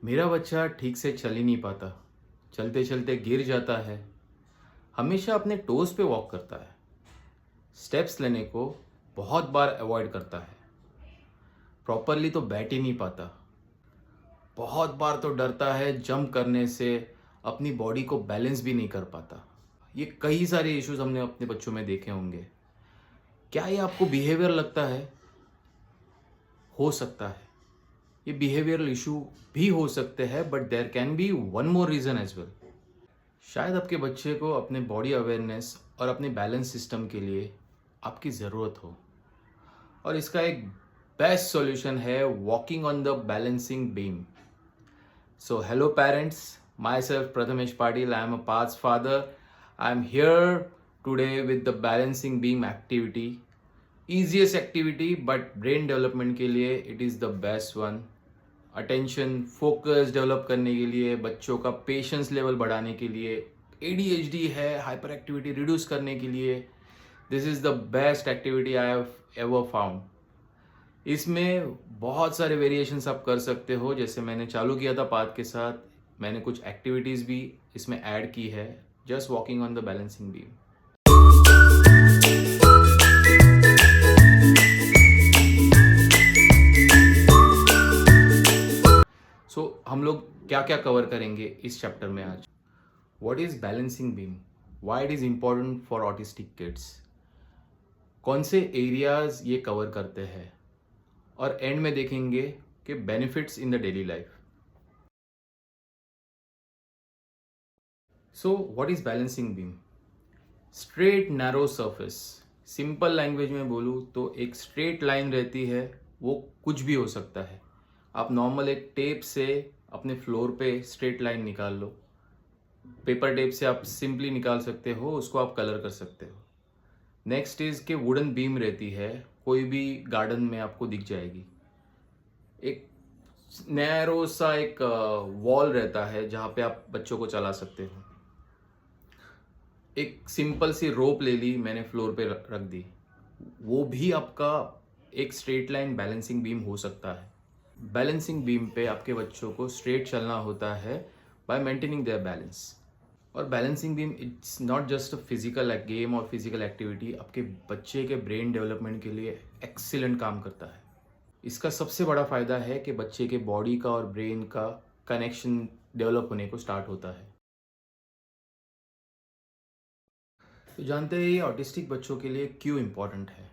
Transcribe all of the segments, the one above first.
मेरा बच्चा ठीक से चल ही नहीं पाता। चलते चलते गिर जाता है। हमेशा अपने टोज पे वॉक करता है। स्टेप्स लेने को बहुत बार अवॉइड करता है। प्रॉपरली तो बैठ ही नहीं पाता। बहुत बार तो डरता है जंप करने से। अपनी बॉडी को बैलेंस भी नहीं कर पाता। ये कई सारे इश्यूज हमने अपने बच्चों में देखे होंगे। क्या ये आपको बिहेवियर लगता है? हो सकता है ये बिहेवियरल इशू भी हो सकते हैं, but there can be one more reason as well. शायद आपके बच्चे को अपने बॉडी अवेयरनेस और अपने बैलेंस सिस्टम के लिए आपकी ज़रूरत हो, और इसका एक बेस्ट सॉल्यूशन है walking on the balancing beam. So hello parents, my self Prathamesh Patil, I am a past father. I am here today with the balancing beam activity. Easiest activity, but brain development के लिए it is the best one. Attention focus develop करने के लिए, बच्चों का patience level बढ़ाने के लिए, एडीएचडी है हाइपर एक्टिविटी रिड्यूस करने के लिए, this is the best activity I have ever found. इसमें बहुत सारे वेरिएशंस आप कर सकते हो। जैसे मैंने चालू किया था पाथ के साथ, मैंने कुछ एक्टिविटीज़ भी इसमें ऐड की है, just walking on the balancing beam. हम लोग क्या क्या कवर करेंगे इस चैप्टर में आज? What is balancing beam, why it is important for autistic kids, कौन से एरियाज ये कवर करते हैं, और एंड में देखेंगे कि benefits in the daily life. So what is balancing beam? Straight narrow surface. Simple language में बोलूँ तो एक स्ट्रेट लाइन रहती है, वो कुछ भी हो सकता है। आप नॉर्मल एक टेप से अपने फ्लोर पे स्ट्रेट लाइन निकाल लो। पेपर टेप से आप सिंपली निकाल सकते हो, उसको आप कलर कर सकते हो। नेक्स्ट इज के वुडन बीम रहती है, कोई भी गार्डन में आपको दिख जाएगी। एक नैरो सा एक वॉल रहता है जहाँ पे आप बच्चों को चला सकते हो। एक सिंपल सी रोप ले ली मैंने, फ्लोर पे रख दी, वो भी आपका एक स्ट्रेट लाइन बैलेंसिंग बीम हो सकता है। बैलेंसिंग बीम पे आपके बच्चों को स्ट्रेट चलना होता है बाय मेंटेनिंग देयर बैलेंस। और balancing beam it's not just a physical game और फिजिकल एक्टिविटी, आपके बच्चे के ब्रेन डेवलपमेंट के लिए एक्सीलेंट काम करता है। इसका सबसे बड़ा फायदा है कि बच्चे के बॉडी का और ब्रेन का कनेक्शन डेवलप होने को स्टार्ट होता है। तो जानते हैं ये ऑटिस्टिक बच्चों के लिए क्यों इम्पोर्टेंट है।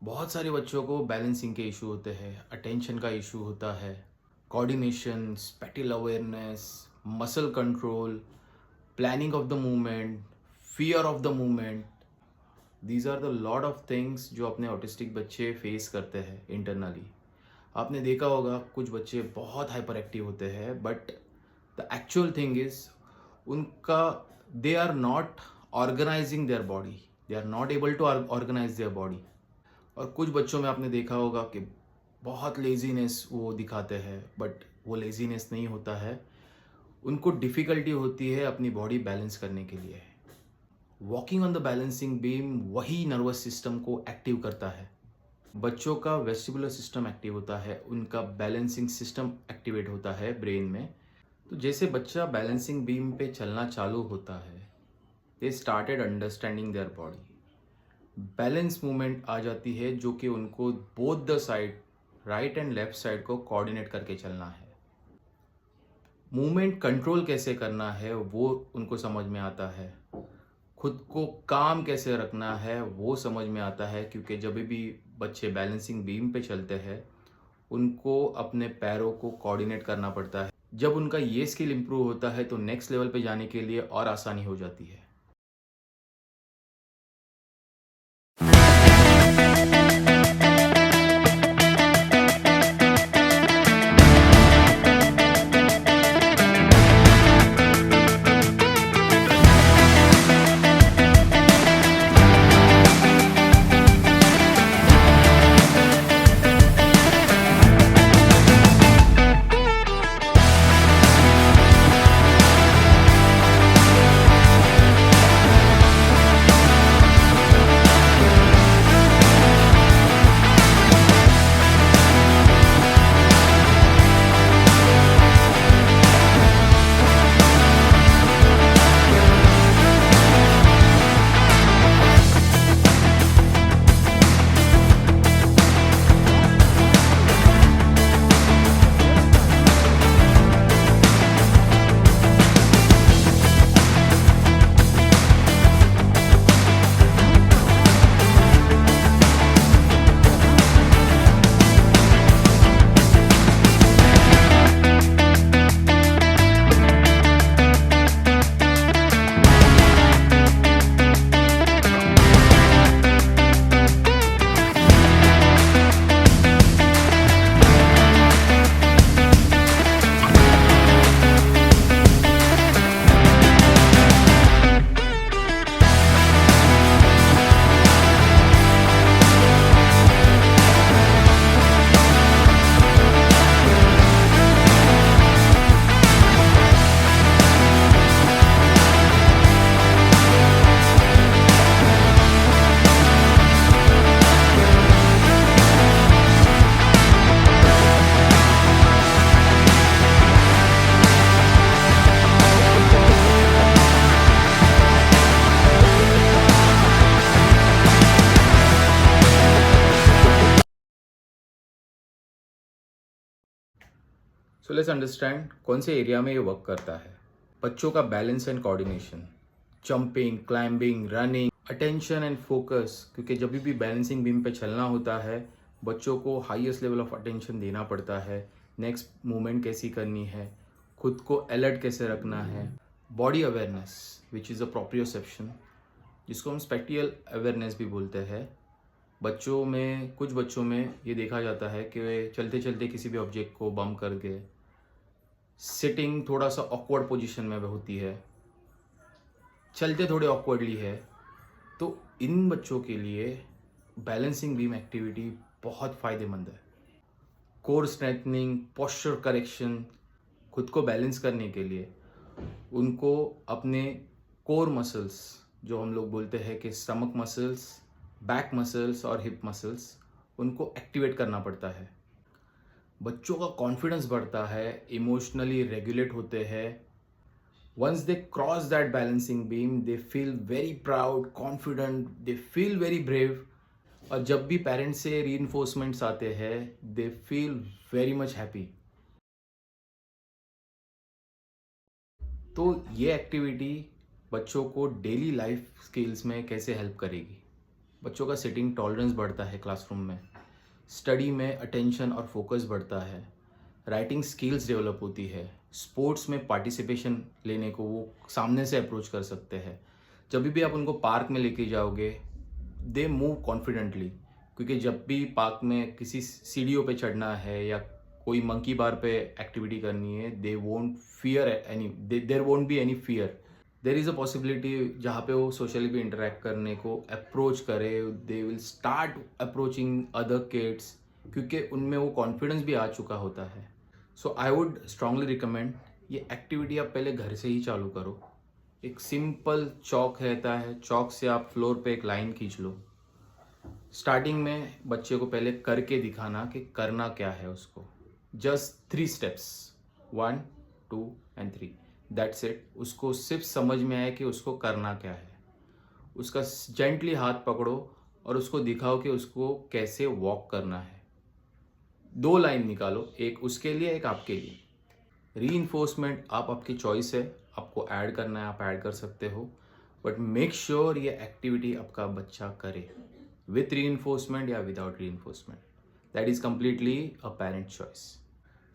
बहुत सारे बच्चों को बैलेंसिंग के इशू होते हैं, अटेंशन का इशू होता है, coordination, spatial awareness, muscle control, planning of the movement, fear of the movement. These are the lot of things जो अपने ऑटिस्टिक बच्चे फेस करते हैं इंटरनली। आपने देखा होगा कुछ बच्चे बहुत हाइपर एक्टिव होते हैं, but the actual thing is उनका they are not organising their body, they are not able to organise their body. और कुछ बच्चों में आपने देखा होगा कि बहुत लेजीनेस वो दिखाते हैं, बट वो लेजीनेस नहीं होता है, उनको डिफ़िकल्टी होती है अपनी बॉडी बैलेंस करने के लिए। Walking on the balancing beam वही नर्वस सिस्टम को एक्टिव करता है। बच्चों का वेस्टिबुलर सिस्टम एक्टिव होता है, उनका बैलेंसिंग सिस्टम एक्टिवेट होता है ब्रेन में। तो जैसे बच्चा बैलेंसिंग बीम पे चलना चालू होता है, they started understanding their body. Balance movement आ जाती है जो कि उनको both the side, right and left side को कोऑर्डिनेट करके चलना है। मूवमेंट कंट्रोल कैसे करना है वो उनको समझ में आता है। खुद को काम कैसे रखना है वो समझ में आता है, क्योंकि जब भी बच्चे बैलेंसिंग बीम पे चलते हैं उनको अपने पैरों को कोऑर्डिनेट करना पड़ता है। जब उनका ये स्किल इंप्रूव होता है तो नेक्स्ट लेवल पे जाने के लिए और आसानी हो जाती है। सो लेट्स अंडरस्टैंड कौन से एरिया में ये वर्क करता है। बच्चों का balance and coordination, jumping, climbing, running, attention and focus, क्योंकि जब भी बैलेंसिंग बीम पे चलना होता है बच्चों को हाईएस्ट लेवल ऑफ अटेंशन देना पड़ता है। नेक्स्ट मूवमेंट कैसी करनी है, खुद को अलर्ट कैसे रखना है, body awareness which is a proprioception, जिसको हम स्पेक्टियल अवेयरनेस भी बोलते हैं। बच्चों में, कुछ बच्चों में ये देखा जाता है कि वे चलते चलते किसी भी ऑब्जेक्ट को बम करके, सिटिंग थोड़ा सा ऑकवर्ड पोजीशन में होती है, चलते थोड़े ऑकवर्डली है। तो इन बच्चों के लिए बैलेंसिंग बीम एक्टिविटी बहुत फ़ायदेमंद है। कोर स्ट्रेंथनिंग, पोस्चर करेक्शन, खुद को बैलेंस करने के लिए उनको अपने कोर मसल्स, जो हम लोग बोलते हैं कि स्टमक मसल्स, बैक मसल्स और हिप मसल्स, उनको एक्टिवेट करना पड़ता है। बच्चों का कॉन्फिडेंस बढ़ता है, इमोशनली रेगुलेट होते हैं। Once they cross that balancing beam they feel very proud, confident, they feel very brave. और जब भी पेरेंट्स से रीइंफोर्समेंट्स आते हैं they feel very much happy. तो ये एक्टिविटी बच्चों को डेली लाइफ स्किल्स में कैसे हेल्प करेगी। बच्चों का सिटिंग टॉलरेंस बढ़ता है क्लासरूम में, स्टडी में अटेंशन और फोकस बढ़ता है, राइटिंग स्किल्स डेवलप होती है, स्पोर्ट्स में पार्टिसिपेशन लेने को वो सामने से अप्रोच कर सकते हैं। जब भी आप उनको पार्क में लेके जाओगे दे मूव कॉन्फिडेंटली, क्योंकि जब भी पार्क में किसी सीढ़ियों पे चढ़ना है या कोई मंकी बार पे एक्टिविटी करनी है they won't fear any, there won't be any fear. There is a possibility जहाँ पे वो सोशली भी इंटरेक्ट करने को अप्रोच करे, they will start approaching other kids, क्योंकि उनमें वो कॉन्फिडेंस भी आ चुका होता है। सो आई वुड स्ट्रांगली रिकमेंड ये एक्टिविटी आप पहले घर से ही चालू करो। एक सिंपल चौक रहता है, चौक से आप फ्लोर पे एक लाइन खींच लो। स्टार्टिंग में बच्चे को पहले करके दिखाना कि करना क्या है उसको। Just 3 steps, 1 2 and 3, that's it. उसको सिर्फ समझ में आए कि उसको करना क्या है। उसका जेंटली हाथ पकड़ो और उसको दिखाओ कि उसको कैसे वॉक करना है। 2 लाइन निकालो, एक उसके लिए एक आपके लिए। रीइंफोर्समेंट आप आपकी चॉइस है, आपको ऐड करना है आप ऐड कर सकते हो, बट मेक श्योर ये एक्टिविटी आपका बच्चा करे विथ रीइंफोर्समेंट या without reinforcement. That is completely a parent choice.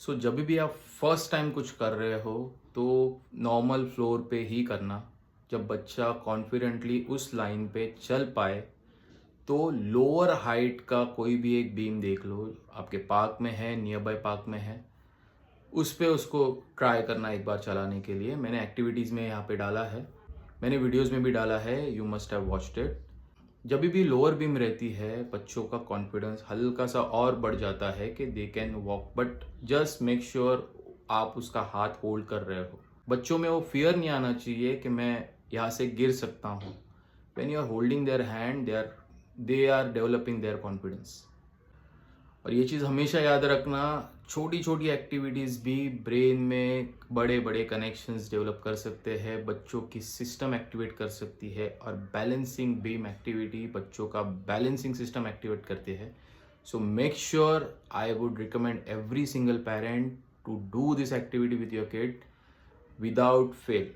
So जब भी आप फर्स्ट टाइम कुछ कर रहे हो तो नॉर्मल फ्लोर पे ही करना। जब बच्चा कॉन्फिडेंटली उस लाइन पे चल पाए तो लोअर हाइट का कोई भी एक बीम देख लो, आपके पार्क में है, नियर बाय पार्क में है, उस पे उसको ट्राई करना एक बार चलाने के लिए। मैंने एक्टिविटीज़ में यहाँ पे डाला है, मैंने वीडियोज़ में भी डाला है, you must have watched it. जब भी लोअर बीम रहती है बच्चों का कॉन्फिडेंस हल्का सा और बढ़ जाता है कि they can walk, but just make sure आप उसका हाथ होल्ड कर रहे हो। बच्चों में वो फियर नहीं आना चाहिए कि मैं यहाँ से गिर सकता हूँ। When you are holding their hand they are developing their confidence. और ये चीज़ हमेशा याद रखना, छोटी छोटी एक्टिविटीज़ भी ब्रेन में बड़े बड़े कनेक्शंस डेवलप कर सकते हैं, बच्चों की सिस्टम एक्टिवेट कर सकती है। और बैलेंसिंग बीम एक्टिविटी बच्चों का बैलेंसिंग सिस्टम एक्टिवेट करती है। So make sure, I would recommend every single parent to do this activity with your kid without fail.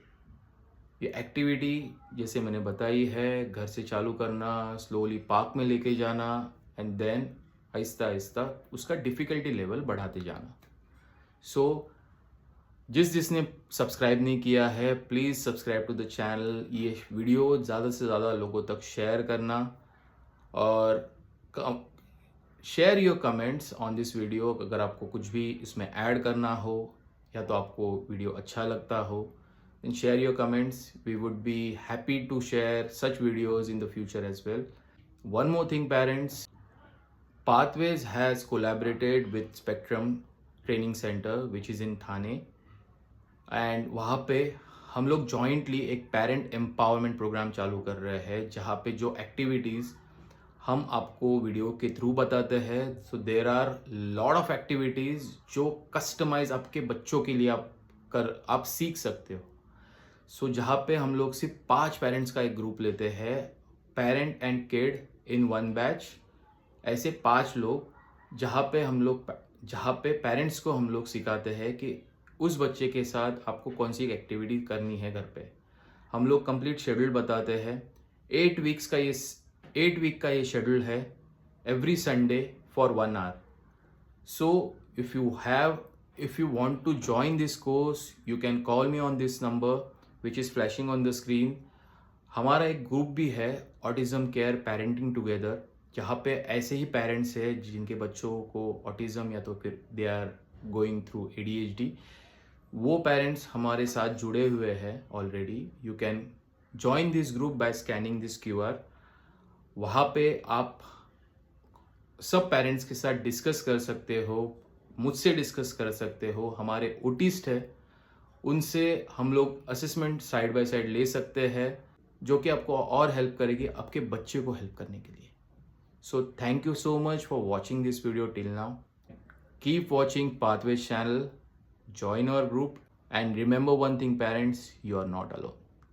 ये एक्टिविटी जैसे मैंने बताई है, घर से चालू करना, स्लोली पार्क में लेके जाना एंड देन आहिस्ता आहिस्ता उसका डिफ़िकल्टी लेवल बढ़ाते जाना। सो जिसने सब्सक्राइब नहीं किया है please subscribe to the channel. ये वीडियो ज़्यादा से ज़्यादा लोगों तक शेयर करना और share your comments on this video. अगर आपको कुछ भी इसमें ऐड करना हो या तो आपको वीडियो अच्छा लगता हो then share your comments. We would be happy to share such videos in the future as well. One more thing parents, Pathways has collaborated with Spectrum Training Center which is in Thane and वहाँ पे हम लोग jointly एक parent empowerment programme चालू कर रहे हैं जहाँ पे जो एक्टिविटीज़ हम आपको वीडियो के थ्रू बताते हैं। So there are lot of activities जो कस्टमाइज आपके बच्चों के लिए आप सीख सकते हो। सो जहाँ पे हम लोग सिर्फ 5 पेरेंट्स का एक ग्रुप लेते हैं, parent and kid in 1 batch, ऐसे 5 लोग जहाँ पे हम लोग जहाँ पे पेरेंट्स को हम लोग सिखाते हैं कि उस बच्चे के साथ आपको कौन सी एक्टिविटी करनी है घर पे। हम लोग कंप्लीट शेड्यूल बताते हैं। 8 वीक का ये शेड्यूल है, every Sunday for 1 hour। So if you want to join this course, you can call me on this number which is flashing on the screen। हमारा एक ग्रुप भी है, ऑटिज्म केयर पेरेंटिंग टुगेदर, जहाँ पे ऐसे ही parents हैं जिनके बच्चों को ऑटिज्म या तो फिर they are going through ADHD, वो पेरेंट्स हमारे साथ जुड़े हुए हैं already. You can join this group by scanning this QR। वहाँ पे आप सब पेरेंट्स के साथ डिस्कस कर सकते हो, मुझसे डिस्कस कर सकते हो। हमारे ओटिस्ट है, उनसे हम लोग असेसमेंट साइड बाय साइड ले सकते हैं, जो कि आपको और हेल्प करेगी आपके बच्चे को हेल्प करने के लिए। So thank you so much for watching this video till now. Keep watching pathways channel, join our group, and remember one thing parents, you are not alone।